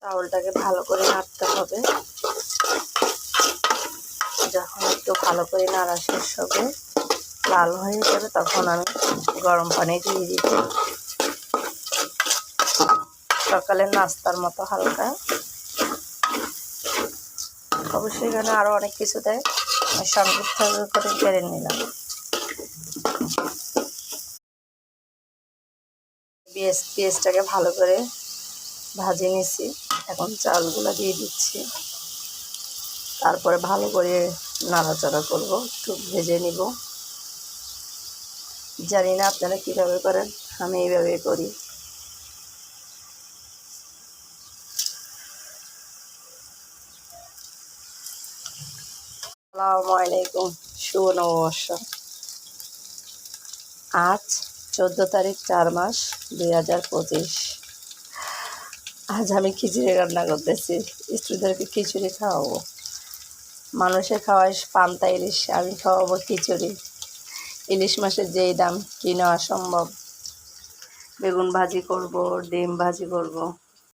চাউলটাকে ভালো করে নাড়তে হবে। যখন একটু ভালো করে নাড়া শেষ হবে, লাল হয়ে যাবে, তখন আমি গরম পানি দিয়ে দিব। সকালের নাস্তার মতো হালকা, অবশ্যই এখানে আরও অনেক কিছু দেয়, সংক্ষিপ্ত করে জেনে নিলাম। পেঁয়াজটাকে ভালো করে ভাজে নিছি, এখন চালগুলো দিয়ে দিচ্ছি। তারপরে ভালো করে নাড়াচাড়া করব, একটু ভেজে নিব। জানি না আপনারা কীভাবে করেন, আমি এইভাবেই করি। আসসালামু আলাইকুম, শুভ নববর্ষ। আজ 14 তারিখ 4 মাস 2025। আজ আমি খিচুড়ি রান্না করতেছি, স্টুডেন্টদেরকে খিচুড়ি খাওয়াবো। মানুষে খাওয়ায় পান্তা ইলিশ, আমি খাওয়াবো খিচুড়ি। ইলিশ মাছের যেই দাম, কিনা অসম্ভব। বেগুন ভাজি করব, ডিম ভাজি করব।